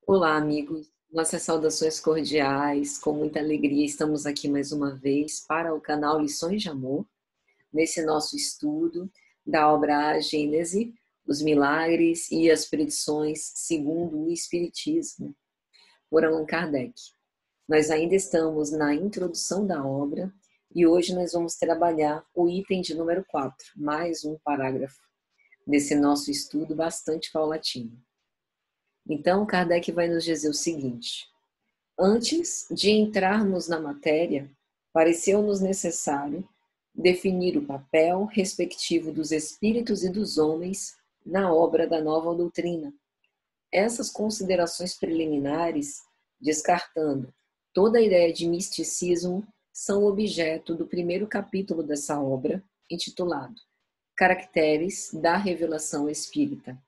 Olá, amigos. Nossas saudações cordiais. Com muita alegria, estamos aqui mais uma vez para o canal Lições de Amor, nesse nosso estudo da obra A Gênese, os milagres e as predições segundo o Espiritismo, por Allan Kardec. Nós ainda estamos na introdução da obra e hoje nós vamos trabalhar o item de número 4, mais um parágrafo desse nosso estudo bastante paulatino. Então, Kardec vai nos dizer o seguinte: antes de entrarmos na matéria, pareceu-nos necessário definir o papel respectivo dos espíritos e dos homens na obra da nova doutrina. Essas considerações preliminares, descartando toda a ideia de misticismo, são objeto do primeiro capítulo dessa obra, intitulado Caracteres da Revelação Espírita.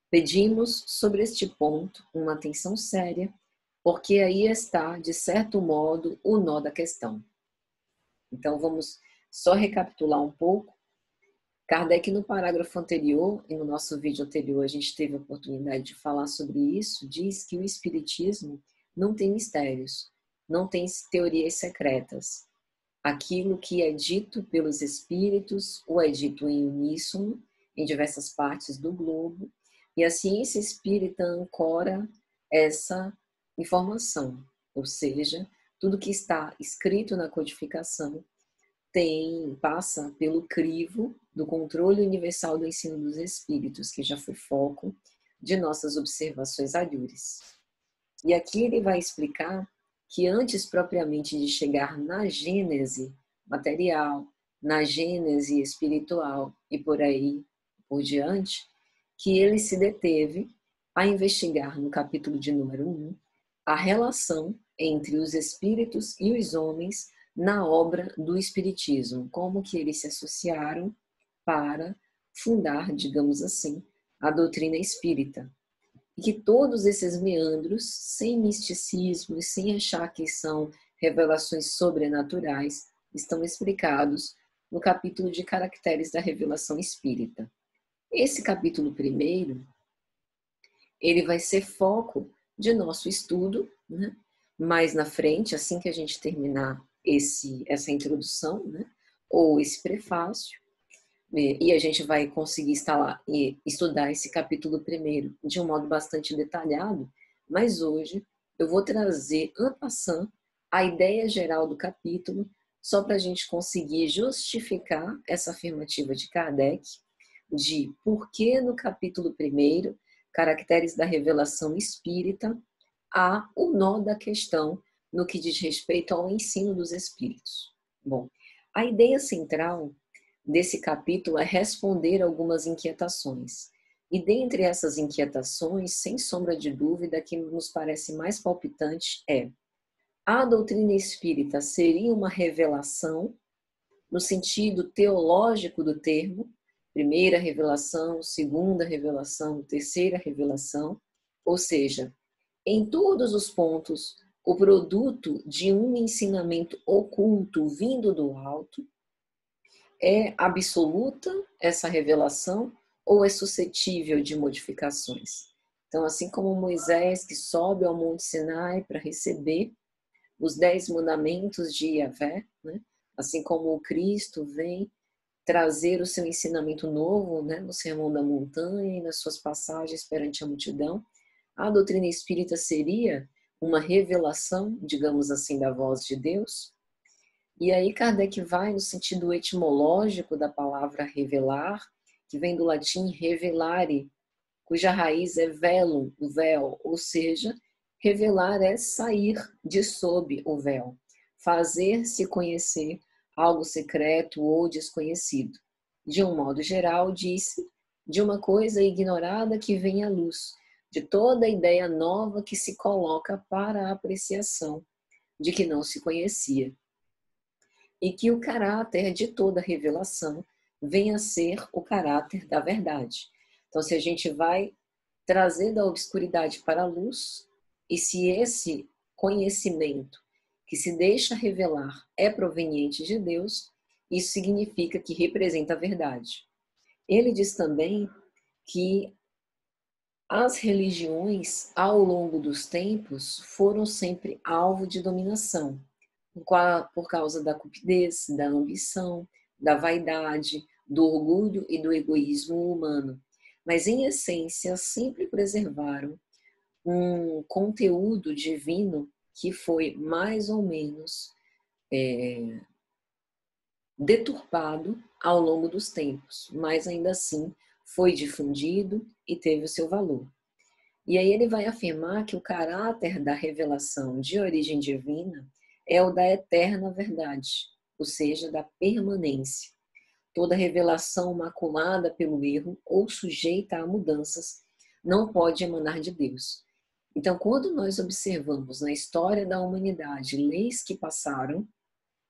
Pedimos sobre este ponto uma atenção séria, porque aí está, de certo modo, o nó da questão. Então, vamos só recapitular um pouco. Kardec, no parágrafo anterior, e no nosso vídeo anterior, a gente teve a oportunidade de falar sobre isso, diz que o Espiritismo não tem mistérios, não tem teorias secretas. Aquilo que é dito pelos espíritos, ou é dito em uníssono, em diversas partes do globo, e a ciência espírita ancora essa informação, ou seja, tudo que está escrito na codificação passa pelo crivo do controle universal do ensino dos espíritos, que já foi foco de nossas observações alhures. E aqui ele vai explicar que antes propriamente de chegar na gênese material, na gênese espiritual e por aí por diante, que ele se deteve a investigar no capítulo de número 1 a relação entre os espíritos e os homens na obra do espiritismo, como que eles se associaram para fundar, digamos assim, a doutrina espírita. E que todos esses meandros, sem misticismo e sem achar que são revelações sobrenaturais, estão explicados no capítulo de Caracteres da Revelação Espírita. Esse capítulo primeiro, ele vai ser foco de nosso estudo, né? Mais na frente, assim que a gente terminar essa introdução, né? Ou esse prefácio, e a gente vai conseguir instalar e estudar esse capítulo primeiro de um modo bastante detalhado, mas hoje eu vou trazer en passant a ideia geral do capítulo, só para a gente conseguir justificar essa afirmativa de Kardec, de por que no capítulo primeiro, Caracteres da Revelação Espírita, há o nó da questão no que diz respeito ao ensino dos espíritos. Bom, a ideia central desse capítulo é responder algumas inquietações. E dentre essas inquietações, sem sombra de dúvida, a que nos parece mais palpitante é: a doutrina espírita seria uma revelação, no sentido teológico do termo, primeira revelação, segunda revelação, terceira revelação, ou seja, em todos os pontos, o produto de um ensinamento oculto vindo do alto? É absoluta essa revelação ou é suscetível de modificações? Então, assim como Moisés, que sobe ao Monte Sinai para receber os 10 mandamentos de Yahvé, né? Assim como o Cristo vem trazer o seu ensinamento novo, né? No Sermão da Montanha e nas suas passagens perante a multidão, a doutrina espírita seria uma revelação, digamos assim, da voz de Deus? E aí Kardec vai no sentido etimológico da palavra revelar, que vem do latim revelare, cuja raiz é velum, o véu, ou seja, revelar é sair de sob o véu, fazer-se conhecer algo secreto ou desconhecido. De um modo geral, disse, de uma coisa ignorada que vem à luz, de toda ideia nova que se coloca para a apreciação de que não se conhecia. E que o caráter de toda revelação venha a ser o caráter da verdade. Então, se a gente vai trazer da obscuridade para a luz, e se esse conhecimento que se deixa revelar é proveniente de Deus, isso significa que representa a verdade. Ele diz também que As religiões, ao longo dos tempos, foram sempre alvo de dominação, por causa da cupidez, da ambição, da vaidade, do orgulho e do egoísmo humano. Mas, em essência, sempre preservaram um conteúdo divino que foi mais ou menos deturpado ao longo dos tempos, mas ainda assim foi difundido e teve o seu valor. E aí ele vai afirmar que o caráter da revelação de origem divina é o da eterna verdade, ou seja, da permanência. Toda revelação maculada pelo erro ou sujeita a mudanças não pode emanar de Deus. Então, quando nós observamos na história da humanidade leis que passaram,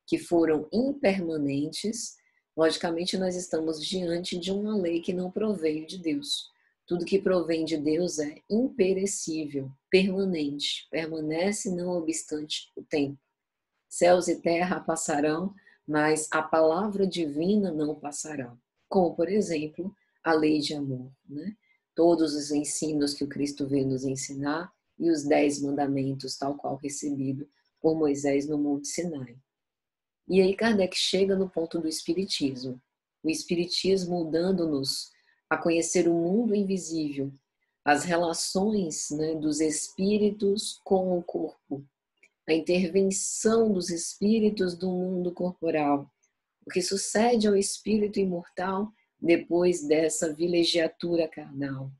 que foram impermanentes, logicamente nós estamos diante de uma lei que não proveio de Deus. Tudo que provém de Deus é imperecível, permanente, permanece não obstante o tempo. Céus e terra passarão, mas a palavra divina não passará. Como, por exemplo, a lei de amor, né? Todos os ensinos que o Cristo veio nos ensinar e os 10 mandamentos, tal qual recebido por Moisés no Monte Sinai. E aí Kardec chega no ponto do Espiritismo. O Espiritismo dando-nos a conhecer o mundo invisível, as relações, né, dos espíritos com o corpo, a intervenção dos espíritos do mundo corporal, o que sucede ao espírito imortal depois dessa vilegiatura carnal.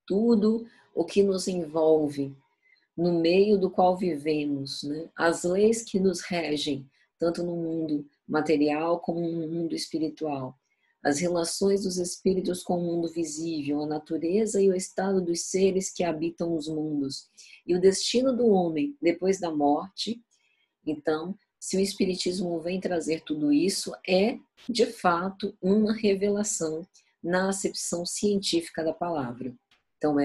Tudo o que nos envolve no meio do qual vivemos, né? As leis que nos regem, tanto no mundo material como no mundo espiritual, as relações dos espíritos com o mundo visível, a natureza e o estado dos seres que habitam os mundos, e o destino do homem depois da morte. Então, se o Espiritismo vem trazer tudo isso, é, de fato, uma revelação na acepção científica da palavra. Então,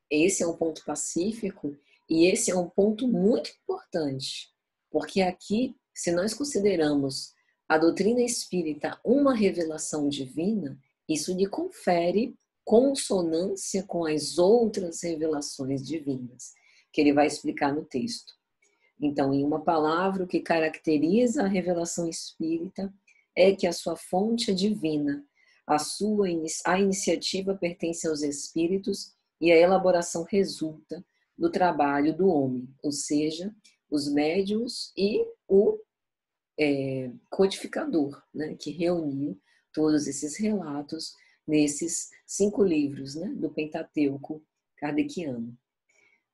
esse é um ponto pacífico e esse é um ponto muito importante, porque aqui, se nós consideramos a doutrina espírita uma revelação divina, isso lhe confere consonância com as outras revelações divinas, que ele vai explicar no texto. Então, em uma palavra, o que caracteriza a revelação espírita é que a sua fonte é divina, a iniciativa pertence aos espíritos e a elaboração resulta do trabalho do homem, ou seja, os médiuns e o codificador, né, que reuniu todos esses relatos nesses 5 livros, né, do Pentateuco kardeciano.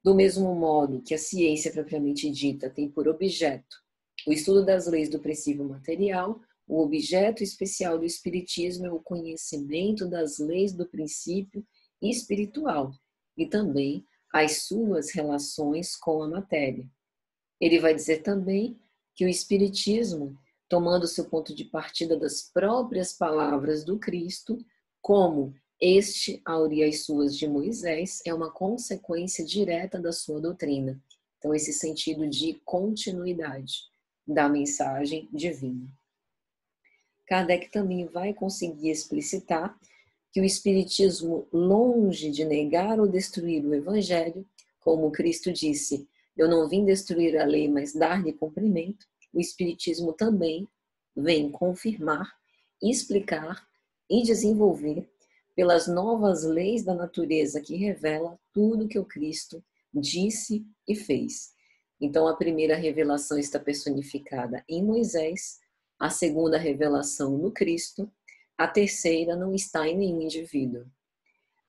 Do mesmo modo que a ciência propriamente dita tem por objeto o estudo das leis do princípio material, o objeto especial do espiritismo é o conhecimento das leis do princípio espiritual e também as suas relações com a matéria. Ele vai dizer também que o espiritismo, tomando seu ponto de partida das próprias palavras do Cristo, como este auria as suas de Moisés, é uma consequência direta da sua doutrina. Então, esse sentido de continuidade da mensagem divina. Kardec também vai conseguir explicitar que o Espiritismo, longe de negar ou destruir o Evangelho, como Cristo disse, eu não vim destruir a lei, mas dar-lhe cumprimento, o Espiritismo também vem confirmar, explicar e desenvolver pelas novas leis da natureza que revela tudo que o Cristo disse e fez. Então, a primeira revelação está personificada em Moisés, a segunda revelação no Cristo, a terceira não está em nenhum indivíduo.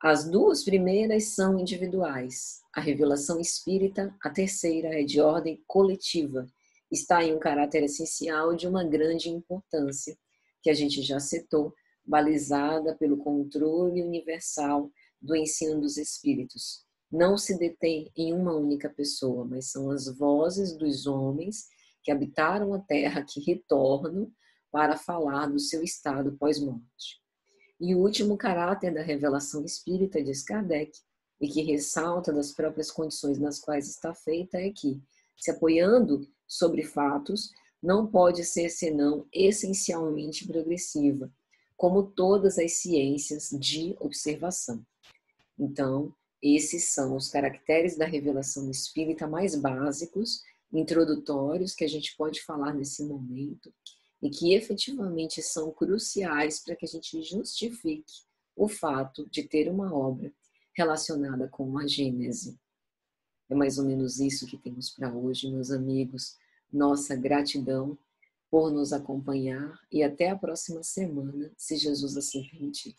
As 2 primeiras são individuais. A revelação espírita, a terceira, é de ordem coletiva. Está em um caráter essencial de uma grande importância, que a gente já citou, balizada pelo controle universal do ensino dos espíritos. Não se detém em uma única pessoa, mas são as vozes dos homens que habitaram a terra que retornam para falar do seu estado pós-morte. E o último caráter da revelação espírita, diz Kardec, e que ressalta das próprias condições nas quais está feita, é que, se apoiando sobre fatos, não pode ser senão essencialmente progressiva, como todas as ciências de observação. Então, esses são os caracteres da revelação espírita mais básicos, introdutórios, que a gente pode falar nesse momento, e que efetivamente são cruciais para que a gente justifique o fato de ter uma obra relacionada com a Gênese. É mais ou menos isso que temos para hoje, meus amigos. Nossa gratidão por nos acompanhar e até a próxima semana, se Jesus assim permitir.